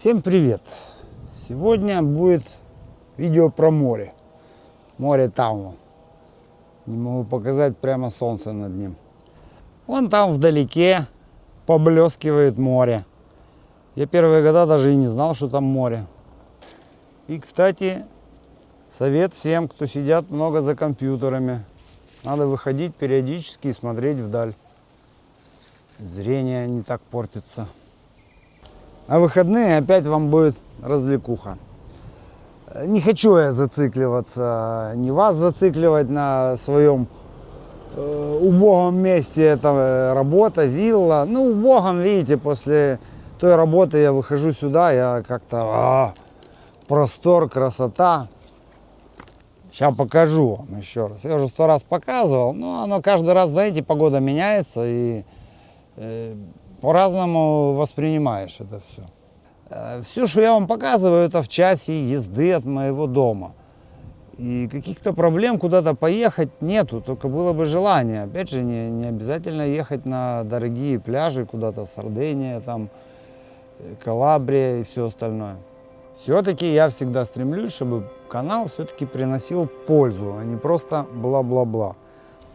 Всем привет! Сегодня будет видео про море. Море там. Не могу показать, прямо солнце над ним. Вон там вдалеке поблескивает море. Я первые года даже и не знал, что там море. И, кстати, совет всем, кто сидят много за компьютерами. Надо выходить периодически и смотреть вдаль. Зрение не так портится. А выходные опять вам будет развлекуха. Не хочу я зацикливаться, не вас зацикливать на своем убогом месте. Это работа, вилла. Ну, убогом, видите, после той работы я выхожу сюда, я как-то простор, красота. Сейчас покажу вам еще раз. Я уже 100 раз показывал, но оно каждый раз, знаете, погода меняется и по-разному воспринимаешь это все. Все, что я вам показываю, это в часе езды от моего дома. И каких-то проблем куда-то поехать нету, только было бы желание. Опять же, не обязательно ехать на дорогие пляжи, куда-то Сардиния, там, Калабрия и все остальное. Все-таки я всегда стремлюсь, чтобы канал все-таки приносил пользу, а не просто бла-бла-бла.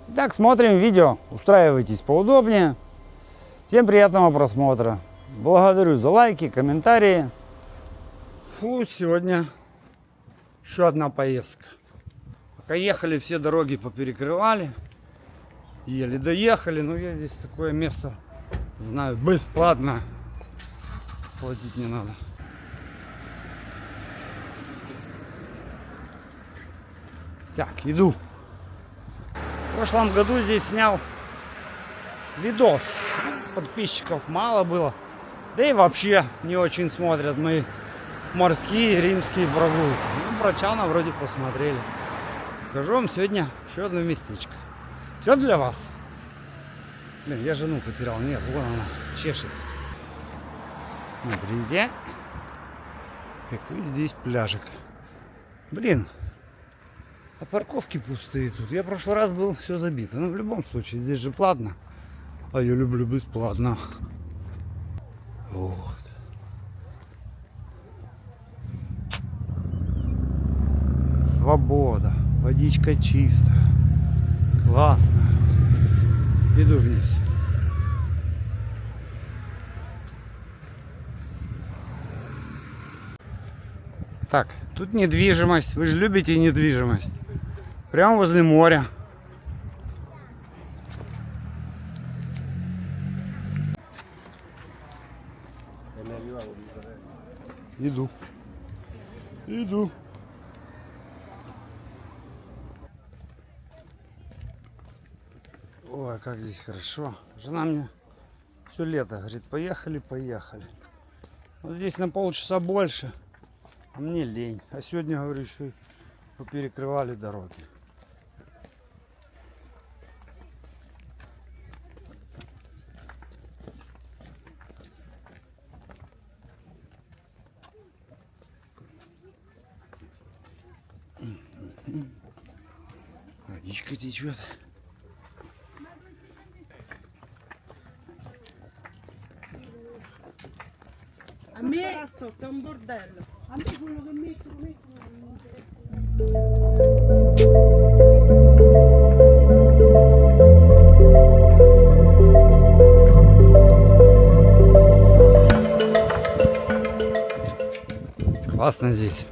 Итак, смотрим видео, устраивайтесь поудобнее. Всем приятного просмотра. Благодарю за лайки, комментарии. Сегодня еще одна поездка. Пока ехали, все дороги поперекрывали. Еле доехали, но я здесь такое место знаю бесплатно. Платить не надо. Так, иду. В прошлом году здесь снял видос. Подписчиков мало было. Да и вообще не очень смотрят мои морские римские прогулки. Ну, про Чана вроде посмотрели. Покажу вам сегодня еще одно местечко. Все для вас. Блин, я жену потерял. Нет, вон она чешет. Смотрите. Какой здесь пляжик. Блин. А парковки пустые тут. Я в прошлый раз был, все забито. Но в любом случае, здесь же платно. А я люблю бесплатно. Вот. Свобода. Водичка чистая. Классно. Иду вниз. Так, тут недвижимость. Вы же любите недвижимость. Прямо возле моря. Иду. Ой, как здесь хорошо. Жена мне все лето говорит, поехали. Вот здесь на полчаса больше, а мне лень. А сегодня, говорю, еще и поперекрывали дороги. Водичка течет. A me sotto è un bordello. A me quello che mettono non mi интерesa. Классно здесь.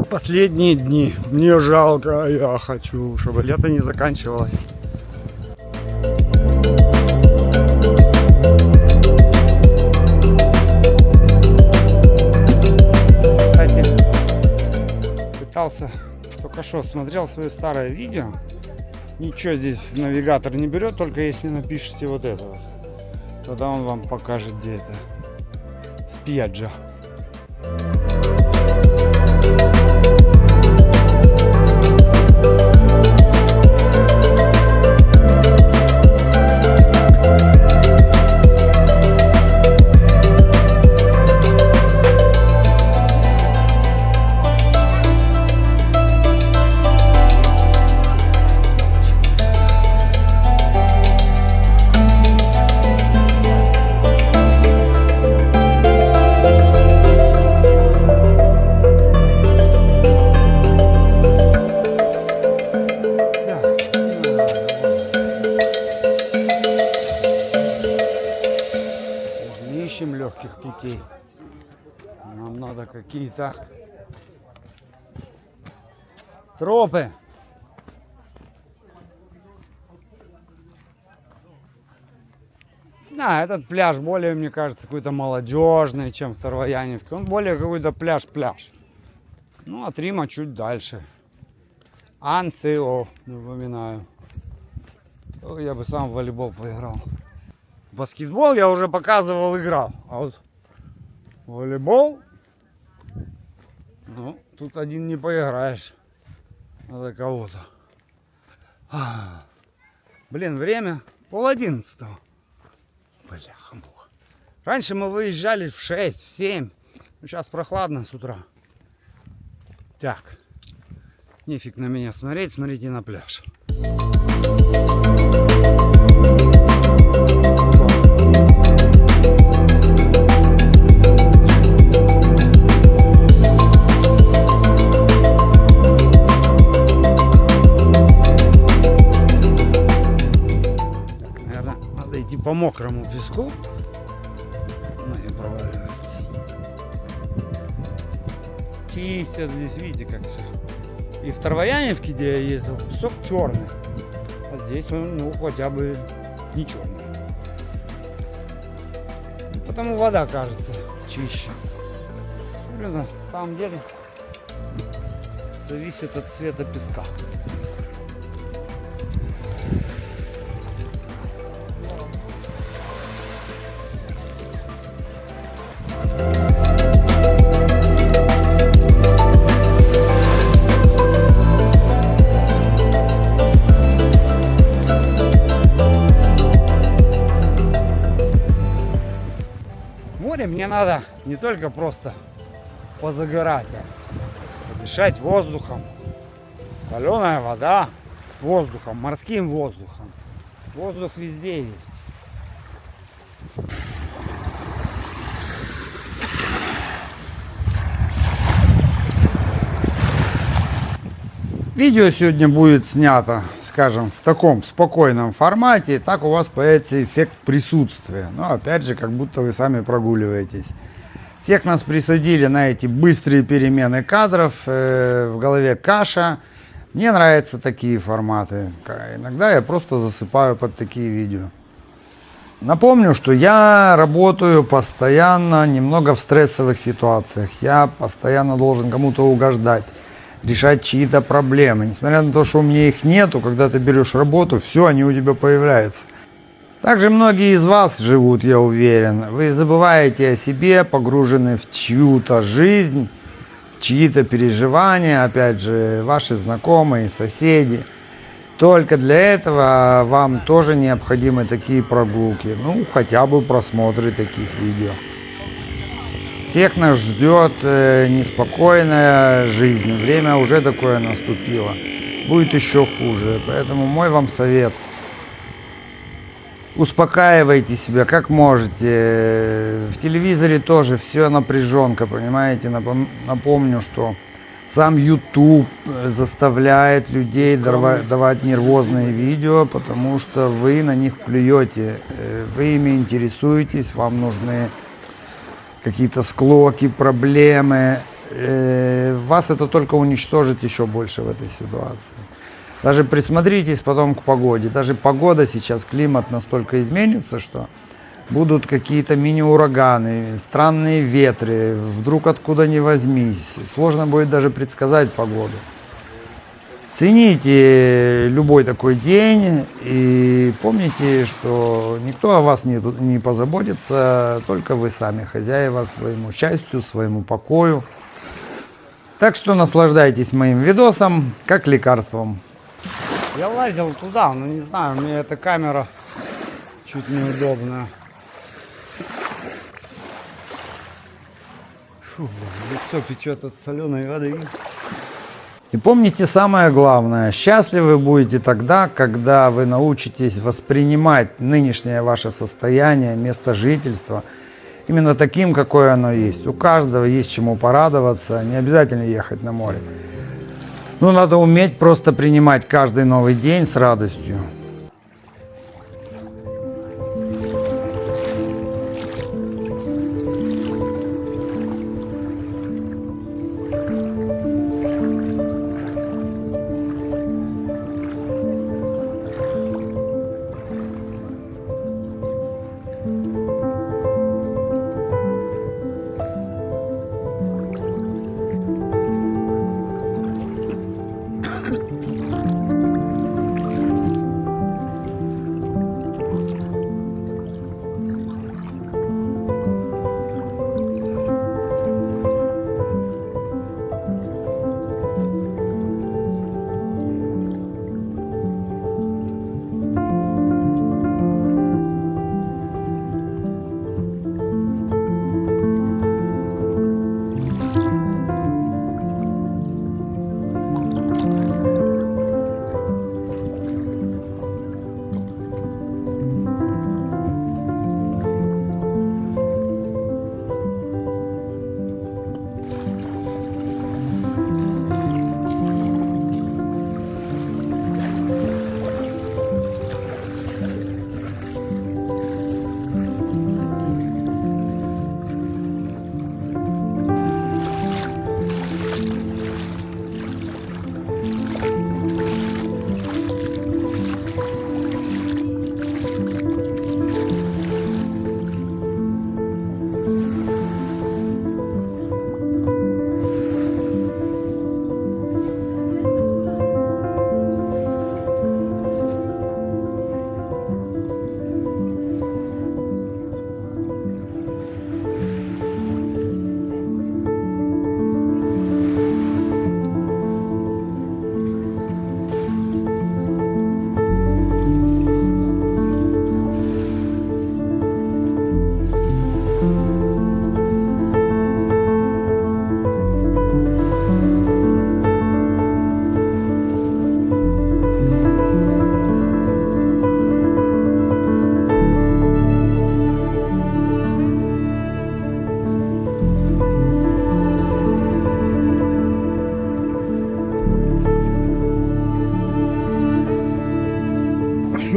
Последние дни. Мне жалко, я хочу, чтобы лето не заканчивалось. Кстати, пытался, только что смотрел свое старое видео. Ничего здесь навигатор не берет, только если напишите вот это вот. Тогда он вам покажет, где это. Спьяджа. ищем легких путей. Нам надо какие-то тропы. Да, этот пляж более, мне кажется, какой-то молодежный, чем в Тарваяневке. Он более какой-то пляж-пляж. Ну, от Рима чуть дальше. Анцио, напоминаю. Я бы сам в волейбол поиграл. В баскетбол я уже показывал, играл. А вот волейбол, ну, тут один не поиграешь. Надо кого-то. Блин, время 10:30. Бляха-муха. Раньше мы выезжали в 6, в 7. Ну, сейчас прохладно с утра. Так. Нефиг на меня смотреть, смотрите на пляж. Наверное, надо идти по мокрому песку. Ноги проваливаются. Чистят здесь, видите, как все. И в Тарваяневке, где я ездил, песок черный. А здесь он, ну, хотя бы не черный. Потому вода кажется чище. Блин, на самом деле зависит от цвета песка. Мне надо не только просто позагорать, а подышать воздухом. Соленая вода, воздухом, морским воздухом. Воздух везде есть. Видео сегодня будет снято, скажем, в таком спокойном формате, и так у вас появится эффект присутствия. Но опять же, как будто вы сами прогуливаетесь. Всех нас присадили на эти быстрые перемены кадров, в голове каша. Мне нравятся такие форматы. Иногда я просто засыпаю под такие видео. Напомню, что я работаю постоянно немного в стрессовых ситуациях. Я постоянно должен кому-то угождать, решать чьи-то проблемы. Несмотря на то, что у меня их нету, когда ты берешь работу, все, они у тебя появляются. Также многие из вас живут, я уверен. Вы забываете о себе, погружены в чью-то жизнь, в чьи-то переживания, опять же, ваши знакомые, соседи. Только для этого вам тоже необходимы такие прогулки, ну, хотя бы просмотры таких видео. Всех нас ждет неспокойная жизнь. Время уже такое наступило. Будет еще хуже. Поэтому мой вам совет. Успокаивайте себя как можете. В телевизоре тоже все напряженка, понимаете. Напомню, что сам YouTube заставляет людей давать нервозные видео, потому что вы на них плюете. Вы ими интересуетесь, вам нужны какие-то склоки, проблемы, вас это только уничтожит еще больше в этой ситуации. Даже присмотритесь потом к погоде. Даже погода сейчас, климат настолько изменится, что будут какие-то мини-ураганы, странные ветры, вдруг откуда ни возьмись. Сложно будет даже предсказать погоду. Цените любой такой день и помните, что никто о вас не позаботится, только вы сами хозяева своему счастью, своему покою. Так что наслаждайтесь моим видосом как лекарством. Я лазил туда, но не знаю, мне эта камера чуть неудобная. Фу, лицо печет от соленой воды. И помните самое главное, счастливы будете тогда, когда вы научитесь воспринимать нынешнее ваше состояние, место жительства, именно таким, какое оно есть. У каждого есть чему порадоваться, не обязательно ехать на море. Но надо уметь просто принимать каждый новый день с радостью.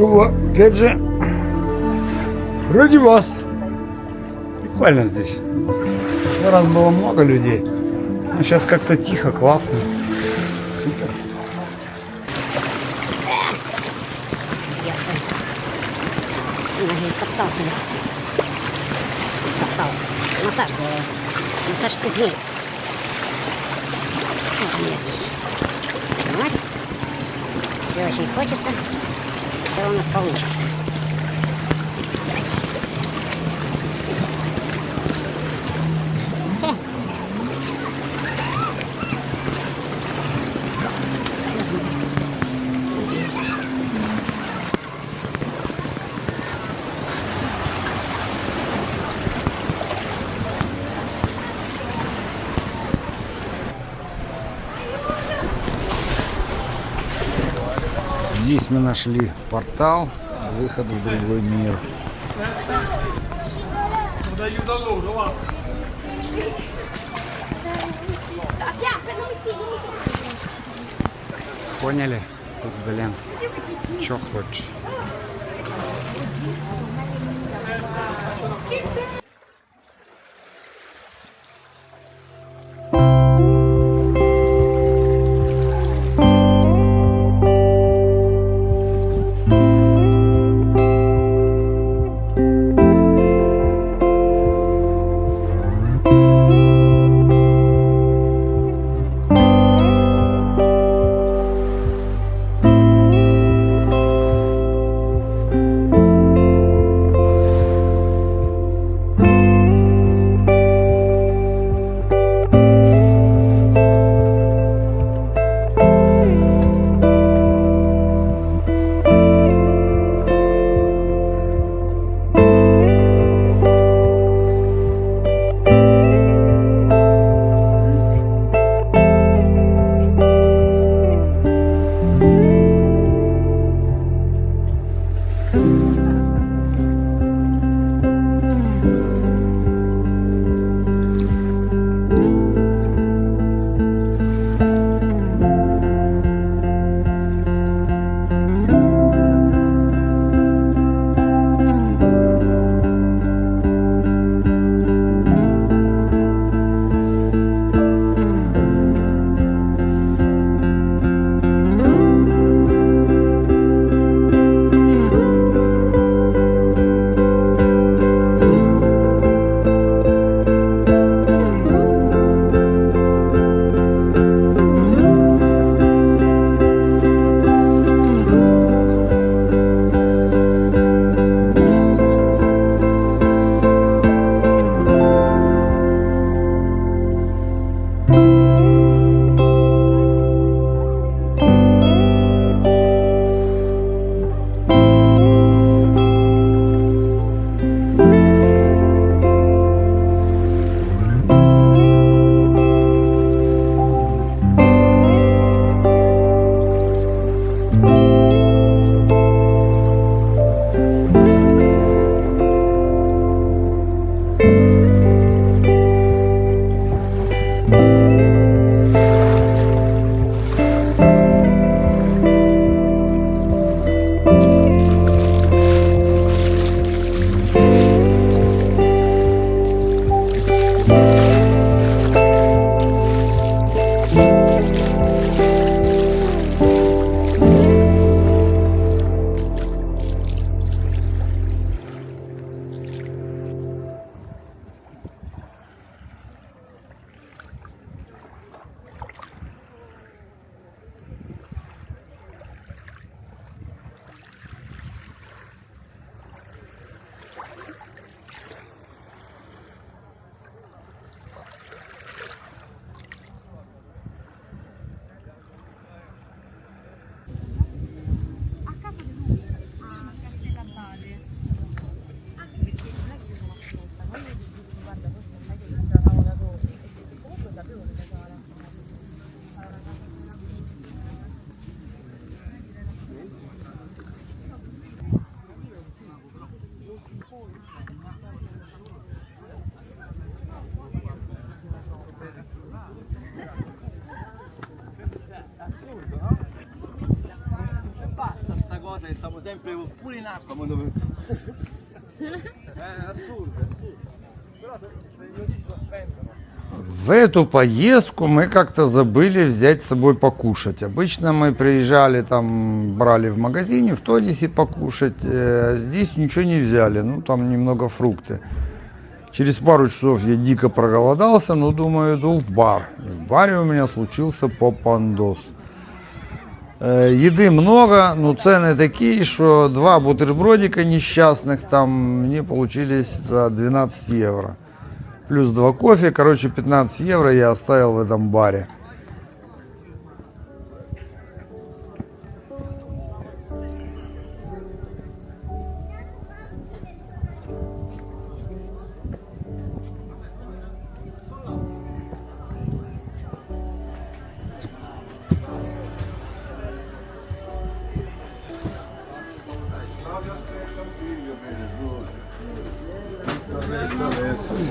чтобы, опять же, ради вас. Прикольно здесь. Раз было много людей, но сейчас как-то тихо, классно. Супер. Топтался. Топтал. Массаж делаю. Массаж ступней. Вот у меня здесь. Вот. Все очень хочется. Все у нас получится. Здесь мы нашли портал, выход в другой мир. Поняли? Тут, блин, что хочешь. sempre pure in acqua quando... assurdo, assurdo. Però se io dico pensano. В эту поездку мы как-то забыли взять с собой покушать. Обычно мы приезжали, там брали в магазине в Тодисе покушать, а здесь ничего не взяли, ну там немного фрукты. Через пару часов я дико проголодался, но думаю, иду в бар. И в баре у меня случился попандос. Еды много, но цены такие, что 2 бутербродика несчастных там мне получились за 12 евро. Плюс 2 кофе, короче 15 евро я оставил в этом баре.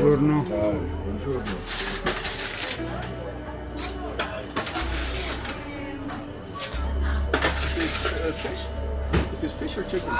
Buongiorno. This is fish or chicken?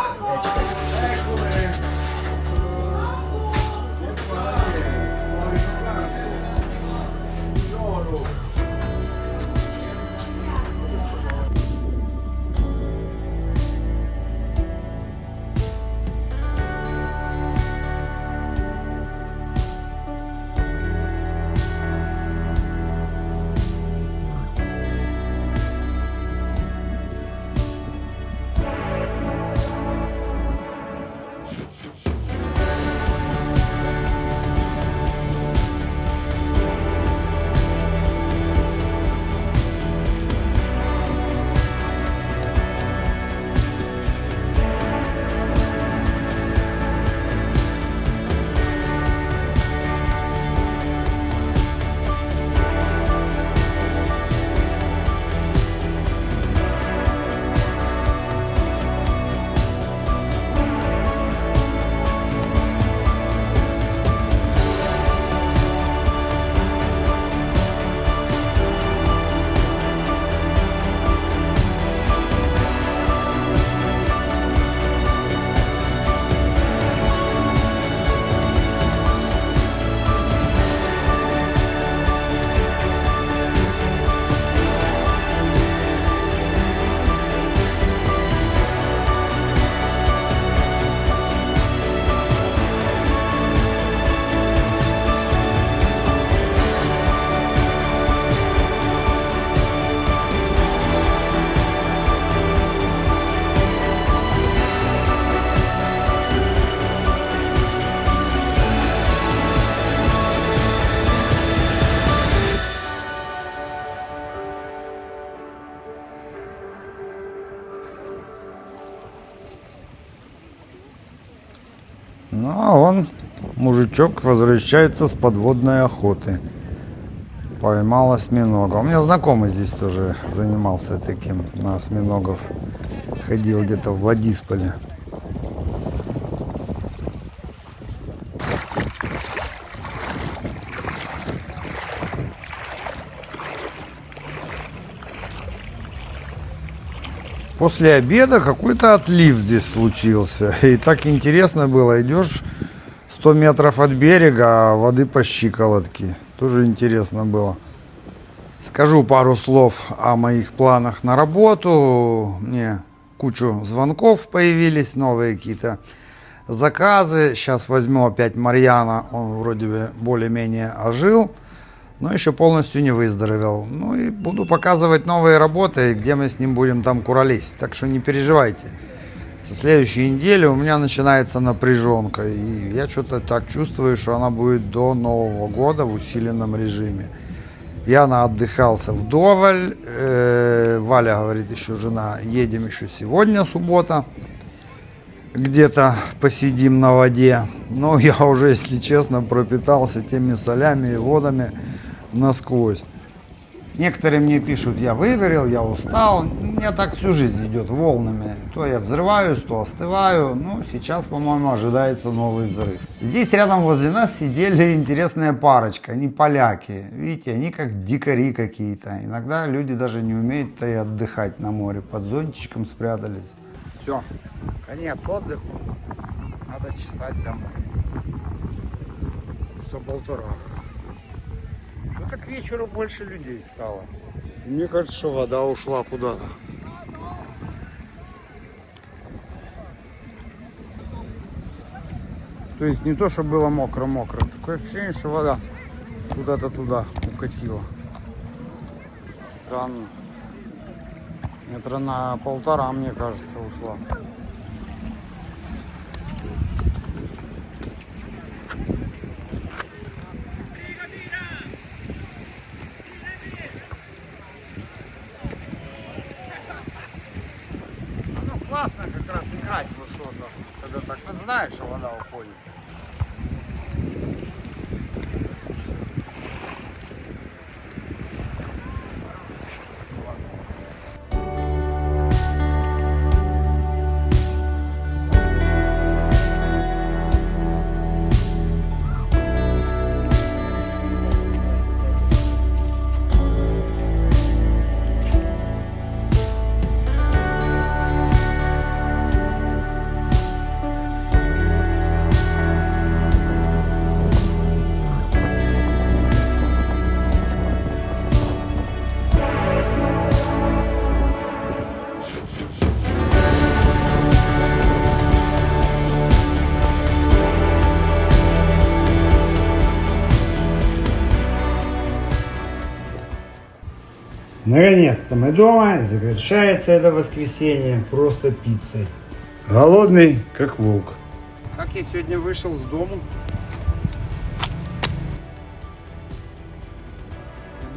Ну, а он, мужичок, возвращается с подводной охоты. Поймал осьминога. У меня знакомый здесь тоже занимался таким, на осьминогов. Ходил где-то в Владисполе. После обеда какой-то отлив здесь случился. И так интересно было. Идешь 100 метров от берега, а воды по щиколотке. Тоже интересно было. Скажу пару слов о моих планах на работу. Мне кучу звонков появились, новые какие-то заказы. Сейчас возьму опять Марьяна. Он вроде бы более-менее ожил, но еще полностью не выздоровел. Ну и буду показывать новые работы, где мы с ним будем там куролесить. Так что не переживайте. Со следующей недели у меня начинается напряженка. И я что-то так чувствую, что она будет до Нового года в усиленном режиме. Я наотдыхался вдоволь. Валя говорит, еще жена, едем еще сегодня, суббота. Где-то посидим на воде. Но я уже, если честно, пропитался теми солями и водами насквозь. Некоторые мне пишут, я выгорел, я устал. У меня так всю жизнь идет волнами. То я взрываюсь, то остываю. Ну, сейчас, по-моему, ожидается новый взрыв. Здесь рядом возле нас сидели интересная парочка. Они поляки. Видите, они как дикари какие-то. Иногда люди даже не умеют-то и отдыхать на море. Под зонтичком спрятались. Все, конец отдыху. Надо чесать домой. Часа полтора. Что-то к вечеру больше людей стало. Мне кажется, что вода ушла куда-то. То есть не то, что было мокро-мокро. Такое ощущение, что вода куда-то туда укатила. Странно. Метра на 1,5, мне кажется, ушла. Ну, классно как раз играть во что-то, когда так вот знаешь, что вода уходит. Наконец-то мы дома, завершается это воскресенье просто пиццей. Голодный, как волк. Как я сегодня вышел с дому?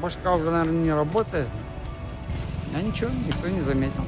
Башка уже, наверное, не работает. А ничего, никто не заметил.